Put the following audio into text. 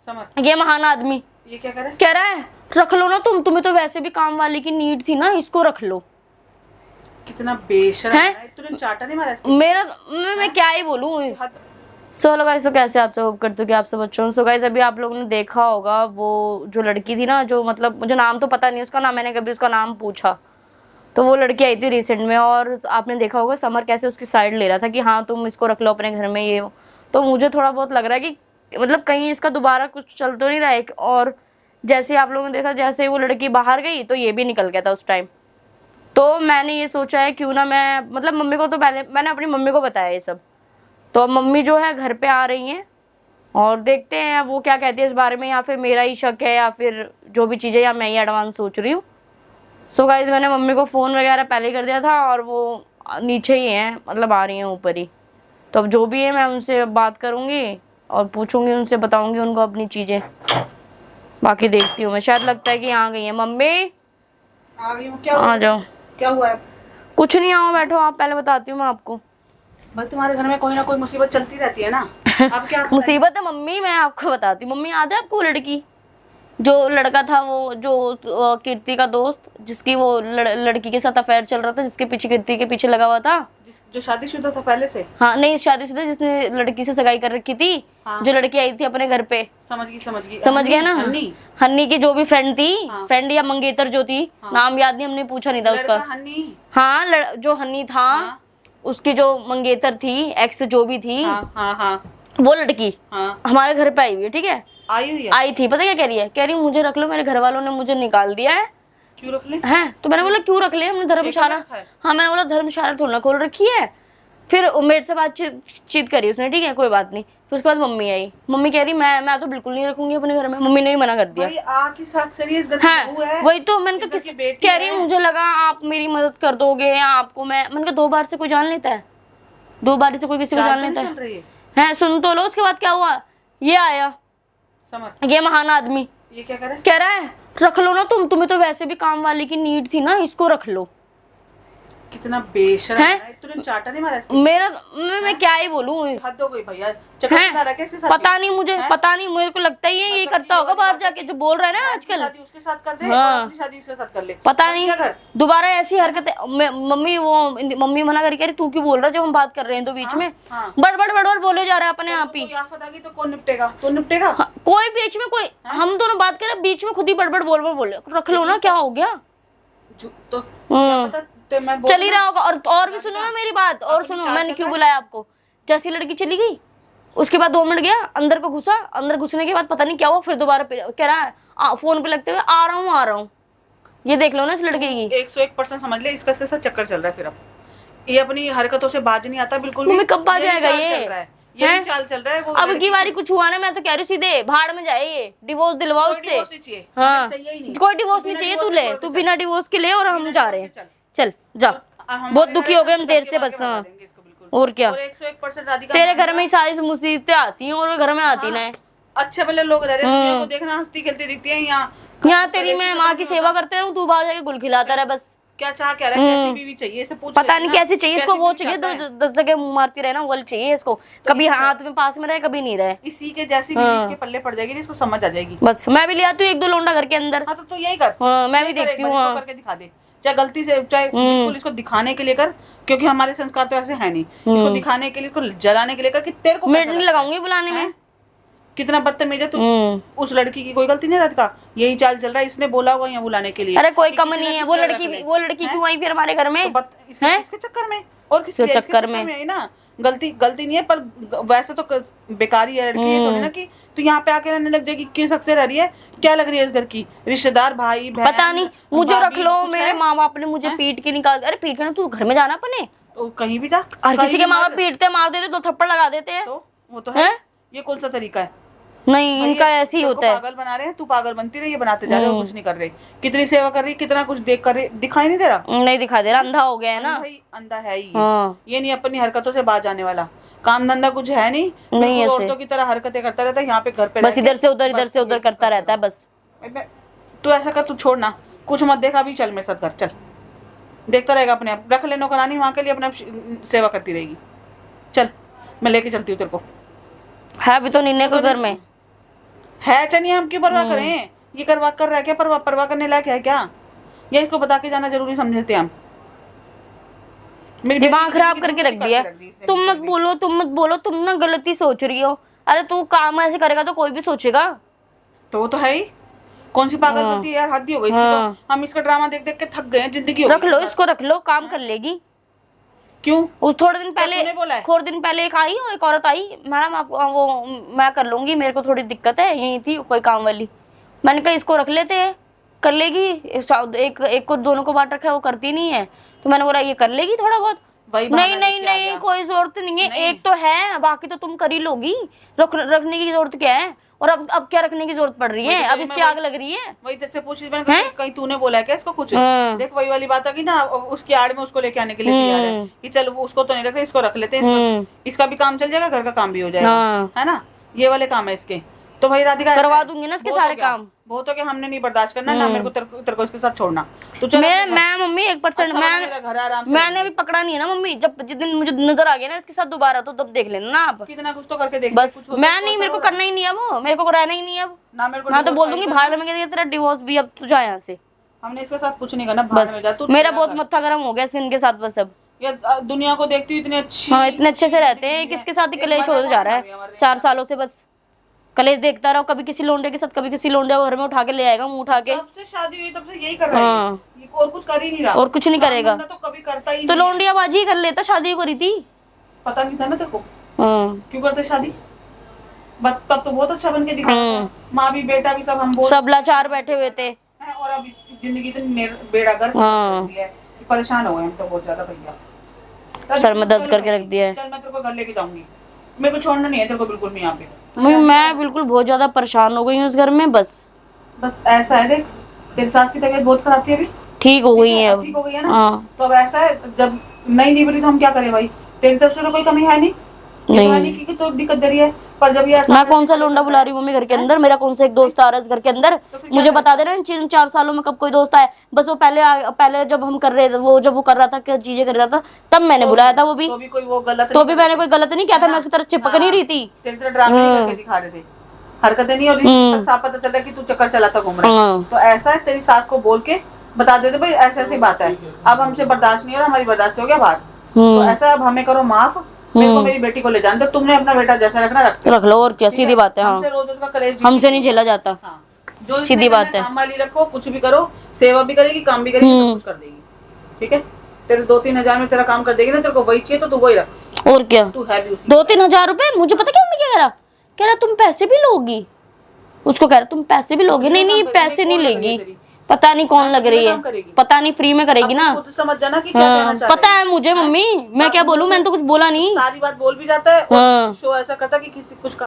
समझ। ये महान आदमी ये क्या करे? कह रहा है रख लो ना तुम्हें तो वैसे भी काम वाली की नीड थी ना, इसको रख लो। कितना बेशर्म है? है, तूने चाटा नहीं मारा इसके? मेरा मैं क्या ही बोलूं। सो गाइस, तो कैसे आप सब करते हो कि आप सब अच्छे हो। सो गाइस, अभी आप लोगों ने देखा होगा वो जो लड़की थी ना, जो मतलब मुझे नाम तो पता नहीं उसका नाम, मैंने कभी उसका नाम पूछा। तो वो लड़की आई थी रिसेंट में, और आपने देखा होगा समर कैसे उसकी साइड ले रहा था कि हाँ तुम इसको रख लो अपने घर में, ये वो। तो मुझे थोड़ा बहुत लग रहा है कि मतलब कहीं इसका दोबारा कुछ चल तो नहीं रहा है। और जैसे आप लोगों ने देखा, जैसे वो लड़की बाहर गई तो ये भी निकल गया था उस टाइम। तो मैंने ये सोचा है क्यों ना मैं मतलब मम्मी को, तो पहले मैंने अपनी मम्मी को बताया ये सब। तो अब मम्मी जो है घर पे आ रही हैं, और देखते हैं वो क्या कहती है इस बारे में, या फिर मेरा ही शक है या फिर जो भी चीज़ें, या मैं ही एडवांस सोच रही हूँ। सो गाइज, मैंने मम्मी को फ़ोन वगैरह पहले ही कर दिया था, और वो नीचे ही हैं, मतलब आ रही हैं ऊपर ही। तो अब जो भी है मैं उनसे बात करूँगी और पूछूंगी उनसे, बताऊँगी उनको अपनी चीज़ें। बाकी देखती हूँ मैं, शायद लगता है कि आ गई है। मम्मी आ गई हूँ। क्या आ जाओ। क्या हुआ है? कुछ नहीं, आओ बैठो आप, पहले बताती हूँ मैं आपको। भाई तुम्हारे घर में कोई ना कोई मुसीबत चलती रहती है ना। अब क्या मुसीबत है मम्मी, मैं आपको बताती हूँ। मम्मी याद है आपको वो लड़की, जो लड़का था वो जो कीर्ति का दोस्त, जिसकी वो लड़की के साथ अफेयर चल रहा था, जिसके पीछे कीर्ति के पीछे लगा हुआ था, जो शादीशुदा था पहले से? हाँ नहीं, शादीशुदा, जिसने लड़की से सगाई कर रखी थी। हाँ। जो लड़की आई थी अपने घर पे। समझ गई समझ गया ना? हन्नी। हन्नी की जो भी फ्रेंड थी। हाँ। फ्रेंड या मंगेतर जो थी। हाँ। नाम याद नहीं, हमने पूछा नहीं था उसका। हन्नी। हाँ, जो हन्नी था। हाँ। उसकी जो मंगेतर थी, एक्स जो भी थी। हाँ, हाँ, हाँ। वो लड़की हाँ। हमारे घर पे आई हुई है, ठीक है? आई हुई है? आई थी, पता क्या कह रही है? कह रही मुझे रख लो, मेरे घर वालों ने मुझे निकाल दिया है। क्यों रख ले? हैं? तो मैंने बोला क्यों रख ले, हमने धर्मशाला। हाँ, मैंने बोला धर्मशाला थोड़ा ना खोल रखी है। फिर मेरे से बातचीत करी उसने, ठीक है कोई बात नहीं। फिर उसके बाद मम्मी आई, मम्मी कह रही मैं तो बिल्कुल नहीं रखूंगी अपने घर में। मम्मी ने ही मना कर दिया। वही तो मैंने कहा, किसी कह रही मुझे लगा आप मेरी मदद कर दोगे, आपको मैंने कहा 2 बार से कोई जान लेता है? 2 बार से कोई किसी को जान लेता है? सुन तो लो। उसके बाद क्या हुआ, ये आया ये महान आदमी। ये क्या करे? कह रहा है रख लो ना तुम्हें तो वैसे भी काम वाली की नीड थी ना, इसको रख लो। कितना बेशर्म है, तूने चाटा नहीं मारा इसके? मेरा मैं क्या ही बोलूं। हद हो गई भैया। पता नहीं मुझे, पता नहीं, मेरे को लगता ही है ये करता होगा बाहर जाके, जो बोल रहा है ना आजकल। उसके साथ कर दे। हाँ। अपनी शादी उसके साथ कर ले। पता नहीं दोबारा ऐसी हरकतें। मम्मी मना करी, कह रही तू क्यों बोल रहा है जब हम बात कर रहे हैं तो बीच में। बड़ बोले जा रहा है अपने आप ही। आफत आ गई तो कौन निपटेगा? तू निपटेगा? कोई बीच में, कोई हम दोनों बात कर रहे हैं, बीच में खुद ही बड़ बोले रख लो ना, क्या हो गया? चल ही रहा होगा। और भी सुनो ना मेरी बात, और सुनो मैंने क्यों बुलाया आपको। जैसी लड़की चली गई, उसके बाद 2 मिनट गया, अंदर को घुसा। अंदर घुसने के बाद पता नहीं क्या हुआ, फिर दोबारा कह रहा है फोन पे लगते हुए आ रहा हूँ। ये देख लो ना इस लड़के की। 101% समझ ले, इसका साथ चक्कर चल रहा है। फिर अब ये अपनी हरकतों से बाज नहीं आता बिल्कुल। मम्मी कब बाज जाएगा ये चाल चल रहा है वो। अब की बारी कुछ हुआ ना, मैं तो कह रही हूँ सीधे भाड़ में जाए, ये डिवोर्स दिलवाओ उससे। हाँ, कोई डिवोर्स नहीं चाहिए, तू ले, तू बिना डिवोर्स के ले, और हम जा रहे हैं। चल जा, बहुत दुखी हो गए हम तेरे से बस। हाँ, और क्या, 101% तेरे घर में ही सारी मुसीबतें आती हैं और घर में आती ना है। अच्छे भले लोग रह रहे हैं, दुनिया को देखना हंसती खेलती दिखती है। यहाँ तेरी मैं माँ की सेवा करते रहूं, तू बाहर जाके गुल खिलाता रहे बस। क्या चाह क्या रहा है? कैसी बीवी चाहिए इसे पूछ। पता नहीं कैसी चाहिए इसको, वो चाहिए 10 जगह मुंह मारती रहे ना, वो चाहिए इसको। कभी हाथ में पास में रहे, कभी नहीं रहे। इसी के जैसी बीवी इसके पल्ले पड़ जाएगी, इसको समझ आ जाएगी। बस मैं भी ले आती हूँ 1-2 लौंडा घर के अंदर। हाँ तो यही कर। मैं भी देखती हूँ। करके दिखा दे, चाहे गलती से, चाहे बिल्कुल इसको दिखाने के लिए कर, क्योंकि हमारे संस्कार तो ऐसे है नहीं। इसको दिखाने के लिए, इसको जलाने के लिए कर कि तेरे को मिनट नहीं लगाऊंगी बुलाने में। कितना बदतमीज है तू। उस लड़की की कोई गलती नहीं रहती का, यही चाल चल रहा है, इसने बोला होगा यहाँ बुलाने के लिए। अरे कोई कम नहीं है, वो लड़की क्यों आई फिर हमारे घर में? इसके चक्कर में और किसी चक्कर में ना। गलती नहीं है, पर वैसे तो बेकारी है लड़की, थोड़ी ना कि तो यहाँ पे आके रहने लग जाएगी। किस हक से रह रही है? क्या लग रही है इस घर की? रिश्तेदार, भाई बहन? पता नहीं, मुझे रख लो। मेरे माँ बाप ने मुझे पीट के निकाल। अरे पीट के ना, तू घर में जाना अपने, तो कहीं भी जा। और किसी के माँ बाप पीटते मार देते 2 थप्पड़ लगा देते हैं, तो वो तो है। ये कौन सा तरीका है? नहीं, इनका ऐसे ही होता है। पागल बना रहे हैं, तू पागल बनती रही, ये बनाते जा रहे हो, कुछ नहीं कर रहे। कितनी सेवा कर रही, कितना कुछ देख कर रही, दिखाई नहीं दे रहा? नहीं दिखाई दे रहा, अंधा हो गया है ना। भाई अंधा है ही ये नहीं अपनी हरकतों से बाज आने वाला। काम धंधा कुछ है नहीं, औरतों की तरह हरकतें करता रहता है यहाँ पे घर पे, बस इधर से उधर करता रहता है बस। तू ऐसा कर, तू छोड़ ना, कुछ मत देखा, अभी चल मेरे साथ घर चल, देखता रहेगा अपने आप। रख ले नौकरानी वहाँ के लिए, अपने आप सेवा करती रहेगी। चल मैं लेके चलती हूँ तेरे को। है अभी तो निन्ने को घर में है चलिए, हम क्यों परवाह करें? ये करवा कर रहा है क्या? परवाह करने लायक है क्या? या इसको बता के जाना जरूरी समझते हम? मेरी बेटी दिमाग की खराब जिंदगी करके दूसरी रख दिया। इसने तुम मत बिल्कुल भी। बोलो, तुम मत बोलो, तुम ना गलती सोच रही हो। अरे तू काम ऐसे करेगा तो कोई भी सोचेगा। तो वो तो है ही। कौन सी पागलपंती है यार, हद ही हो गई इसकी तो। हाँ। हम इसका ड्रामा देख देख के थक गए हैं, जिंदगी हो गई रख लो इसके इसको, रख लो, काम कर लेगी। साथ। क्यों? उस थोड़े दिन क्या पहले, तूने बोला है? थोड़े दिन पहले एक औरत आई, मैडम आप वो मैं कर लूंगी, मेरे को थोड़ी दिक्कत है, यही थी कोई काम वाली। मैंने कहा इसको रख लेते हैं, कर लेगी। एक को दोनों को बांट रखा है, वो करती नहीं है, तो मैंने बोला ये कर लेगी थोड़ा बहुत। वही नहीं बहाना नहीं लेके आ नहीं, गया। कोई जरूरत नहीं है, नहीं। एक तो है, बाकी तो तुम कर ही लोगी। रखने की जरूरत क्या है? और अब क्या रखने की जरूरत पड़ रही है? अब इसकी आग लग रही है। वही तेरे से पूछ रही थी, मैंने कहा, कहीं तूने बोला है क्या इसको कुछ? हाँ। देख वही वाली बात आ गई ना, उसकी आड़ में उसको लेके आने के लिए तैयार है कि चल वो उसको तो नहीं रखते, इसको रख लेते हैं, इसका भी काम चल जाएगा, घर का काम भी हो जाएगा, हाँ। है ना? ये वाले काम है इसके। तो भाई राधिका ऐसा करवा है, दूंगी ना इसके बहुत हो सारे गया, काम। बहुत हो गया, हमने नहीं बर्दाश्त करना ना, मेरे को तेरे को इसके साथ छोड़ना। तो चल अपने घर। मैं मम्मी 1% अच्छा वाला मेरा घर है, आराम से मैंने अभी पकड़ा नहीं है ना मम्मी। जब जिस दिन मुझे नजर आ गया ना इसके साथ दोबारा, तो तब देख लेना ना आप। कितना कुछ तो करके देख, बस कुछ होता मैं है तो नहीं, मेरे को ऐसा करना ही नहीं है, वो मेरे को रहना ही नहीं है अब। ना, मेरे को मैं तो divorce बोल फाइल दूंगी करना। भाड़ में तेरा डिवोर्स भी, अब तू जा यहाँ से। हमने इसके साथ कुछ नहीं करना, भाड़ में बस जा तू। मेरा तेरा बहुत घर। मत्था गर्म हो गया इनके साथ बस अब। ये दुनिया को देखती हूँ इतनी अच्छी, हाँ इतने अच्छे से रहते हैं, किसके साथ ही कलेश हो जा रहा है 4 सालों से। बस कलेश देखता रहो, कभी किसी लोंडे के साथ, कभी किसी लोंडे को घर में उठा के ले आएगा, मुंह उठा के। जब से शादी हुई तब से यही कर रहा है हाँ। ये और कुछ कर ही नहीं रहा, और कुछ नहीं काम करेगा। धंधा तो कभी करता ही तो नहीं है। लोंडियाबाजी ही कर लेता, शादी करी थी। पता नहीं था ना तेरे को हाँ। क्यों करते शादी? बट तब तो बहुत अच्छा बन के दिखा था, माँ भी बेटा भी सब हम बोल सब लाचार बैठे हुए थे। हैं, और अब जिंदगी इतनी बेड़ा गर्क कर दिया है कि परेशान हो गए हम तो बहुत ज्यादा भैया। सर में दर्द करके रख दिया है। चल मैं तेरे को घर लेके जाऊंगी, मेरे को छोड़ना नहीं है तेरे को बिल्कुल भी यहाँ पे। मैं बिल्कुल बहुत ज्यादा परेशान हो गई हूँ उस घर में। बस ऐसा है, देख तेरी सास की तबीयत बहुत खराब थी, अभी ठीक हो गई है अब। ठीक हो गई है ना? हाँ। तो अब ऐसा है, जब नहीं निभरी तो हम क्या करें भाई? तेरी तरफ से तो कोई कमी है नहीं, ये तो है नहीं कि तो दिक्कत दे रही है, पर जब ये ऐसा मैं कौन सा लोंडा बुला रही हूँ मम्मी घर के अंदर? मेरा कौन सा एक दोस्त आ रहा है इस घर के अंदर? मुझे बता देना इन 4 सालों में कब कोई दोस्त आया? बस वो पहले जब हम कर रहे थे, वो जब वो कर रहा था, क्या चीजें कर रहा था, तब मैंने बुलाया था। वो भी तो भी कोई वो गलत तो भी मैंने कोई गलत नहीं किया था, मैं उसकी तरफ चिपक नहीं रही थी। तेरी तरह ड्रामे नहीं करके दिखा रहे थे, हरकतें नहीं हो रही थी, साफ पता चल रहा है कि तू चक्कर चलाता घूम रहा है। तो ऐसा है, तेरी सास को बोल के बता देते भाई ऐसी ऐसी बात है, अब हमसे बर्दाश्त नहीं हो रहा, हमारी बर्दाश्त से हो गया बाहर, तो ऐसा अब हमें करो माफ, मेरे को मेरी बेटी को ले जाने दो, तुमने अपना बेटा जैसा रखना रख लो, और क्या, सीधी बात है। हाँ, हमसे रोज का कलेश हमसे नहीं झेला जाता। हाँ, जो सीधी बात है। काम वाली रखो, कुछ भी करो, सेवा भी करेगी, काम भी करेगी, सब कुछ कर देगी, ठीक है? तेरे 2-3 हजार में तेरा काम कर देगी ना, तेरे को वही चाहिए तो तू वही रख। और क्या, तू है भी उसी 2-3 हजार रुपए? मुझे पता क्या मम्मी क्या कह रहा तुम पैसे भी लोगी। उसको कह रहा तुम पैसे भी लोगे। नहीं नहीं, पैसे नहीं लेगी, पता नहीं कौन लग रही है, पता नहीं, फ्री में करेगी ना। खुद समझ जाना कि क्या कहना चाह रहा है। पता है मुझे मम्मी, मैं क्या बोलूं, मैंने तो कुछ बोला नहीं। सारी बात बोल भी जाता है और शो ऐसा करता है कि किसी कुछ